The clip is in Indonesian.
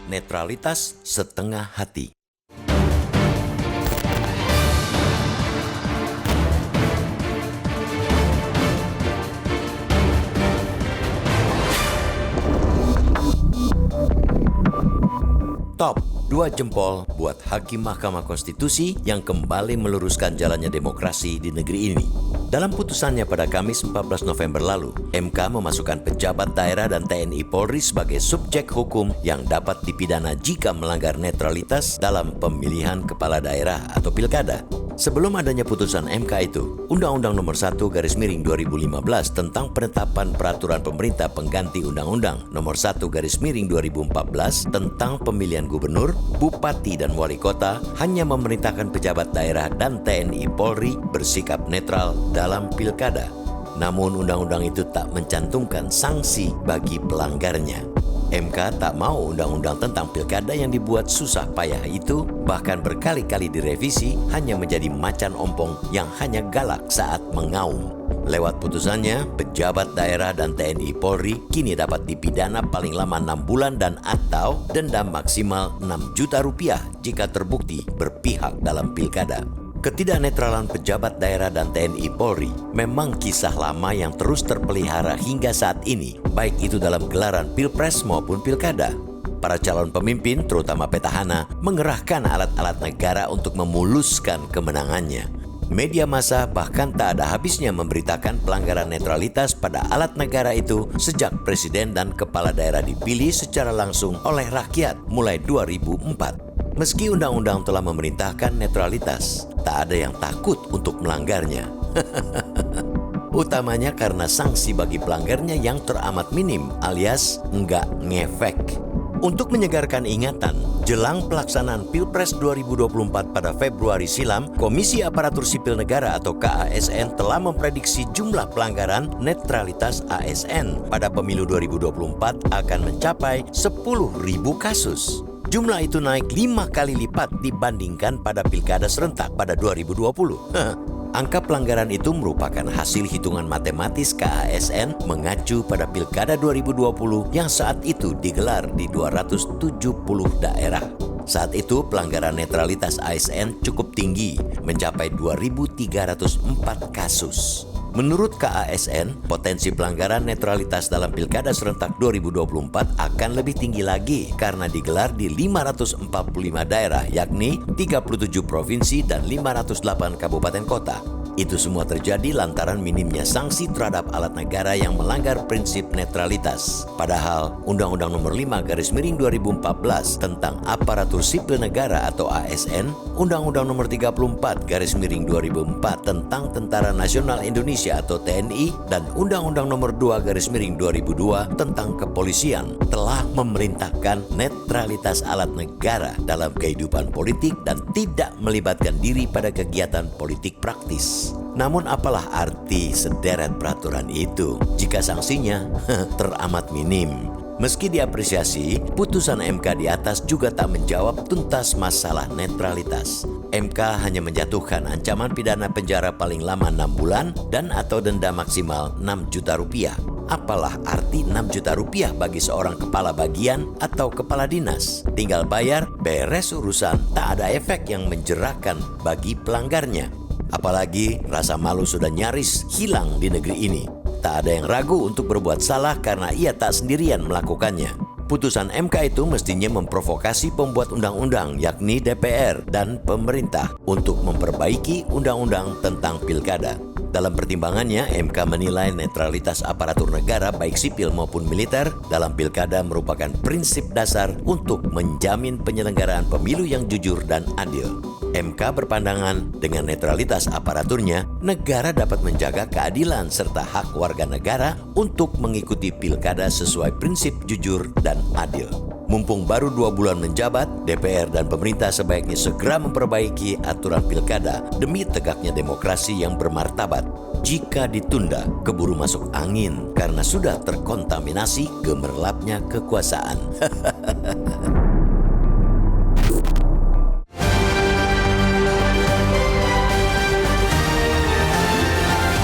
netralitas setengah hati. Top 2 jempol buat Hakim Mahkamah Konstitusi yang kembali meluruskan jalannya demokrasi di negeri ini. Dalam putusannya pada Kamis 14 November lalu, MK memasukkan pejabat daerah dan TNI Polri sebagai subjek hukum yang dapat dipidana jika melanggar netralitas dalam pemilihan kepala daerah atau pilkada. Sebelum adanya putusan MK itu, Undang-Undang Nomor 1/2015 tentang penetapan peraturan pemerintah pengganti Undang-Undang Nomor 1/2014 tentang pemilihan gubernur, bupati, dan wali kota hanya memerintahkan pejabat daerah dan TNI Polri bersikap netral dalam pilkada. Namun undang-undang itu tak mencantumkan sanksi bagi pelanggarnya. MK tak mau undang-undang tentang pilkada yang dibuat susah payah itu bahkan berkali-kali direvisi hanya menjadi macan ompong yang hanya galak saat mengaum. Lewat putusannya, pejabat daerah dan TNI Polri kini dapat dipidana paling lama 6 bulan dan atau denda maksimal 6 juta rupiah jika terbukti berpihak dalam pilkada. Ketidaknetralan pejabat daerah dan TNI Polri memang kisah lama yang terus terpelihara hingga saat ini, baik itu dalam gelaran pilpres maupun pilkada. Para calon pemimpin, terutama petahana, mengerahkan alat-alat negara untuk memuluskan kemenangannya. Media massa bahkan tak ada habisnya memberitakan pelanggaran netralitas pada alat negara itu sejak presiden dan kepala daerah dipilih secara langsung oleh rakyat mulai 2004. Meski undang-undang telah memerintahkan netralitas, tak ada yang takut untuk melanggarnya. Utamanya karena sanksi bagi pelanggarnya yang teramat minim alias nggak ngefek. Untuk menyegarkan ingatan, jelang pelaksanaan Pilpres 2024 pada Februari silam, Komisi Aparatur Sipil Negara atau KASN telah memprediksi jumlah pelanggaran netralitas ASN pada pemilu 2024 akan mencapai 10.000 kasus. Jumlah itu naik 5 kali lipat dibandingkan pada pilkada serentak pada 2020. Angka pelanggaran itu merupakan hasil hitungan matematis KASN mengacu pada pilkada 2020 yang saat itu digelar di 270 daerah. Saat itu pelanggaran netralitas ASN cukup tinggi, mencapai 2.304 kasus. Menurut KASN, potensi pelanggaran netralitas dalam Pilkada Serentak 2024 akan lebih tinggi lagi karena digelar di 545 daerah, yakni 37 provinsi dan 508 kabupaten kota. Itu semua terjadi lantaran minimnya sanksi terhadap alat negara yang melanggar prinsip netralitas. Padahal Undang-Undang Nomor 5/2014 tentang Aparatur Sipil Negara atau ASN, Undang-Undang Nomor 34/2004 tentang Tentara Nasional Indonesia atau TNI, dan Undang-Undang Nomor 2/2002 tentang Kepolisian telah memerintahkan netralitas alat negara dalam kehidupan politik dan tidak melibatkan diri pada kegiatan politik praktis. Namun apalah arti sederet peraturan itu jika sanksinya teramat minim? Meski diapresiasi, putusan MK di atas juga tak menjawab tuntas masalah netralitas. MK hanya menjatuhkan ancaman pidana penjara paling lama 6 bulan dan atau denda maksimal 6 juta rupiah. Apalah arti 6 juta rupiah bagi seorang kepala bagian atau kepala dinas? Tinggal bayar, beres urusan, tak ada efek yang menjerahkan bagi pelanggarnya. Apalagi rasa malu sudah nyaris hilang di negeri ini. Tak ada yang ragu untuk berbuat salah karena ia tak sendirian melakukannya. Putusan MK itu mestinya memprovokasi pembuat undang-undang yakni DPR dan pemerintah untuk memperbaiki undang-undang tentang pilkada. Dalam pertimbangannya, MK menilai netralitas aparatur negara baik sipil maupun militer dalam pilkada merupakan prinsip dasar untuk menjamin penyelenggaraan pemilu yang jujur dan adil. MK berpandangan dengan netralitas aparaturnya, negara dapat menjaga keadilan serta hak warga negara untuk mengikuti pilkada sesuai prinsip jujur dan adil. Mumpung baru 2 bulan menjabat, DPR dan pemerintah sebaiknya segera memperbaiki aturan pilkada demi tegaknya demokrasi yang bermartabat. Jika ditunda, keburu masuk angin karena sudah terkontaminasi gemerlapnya kekuasaan.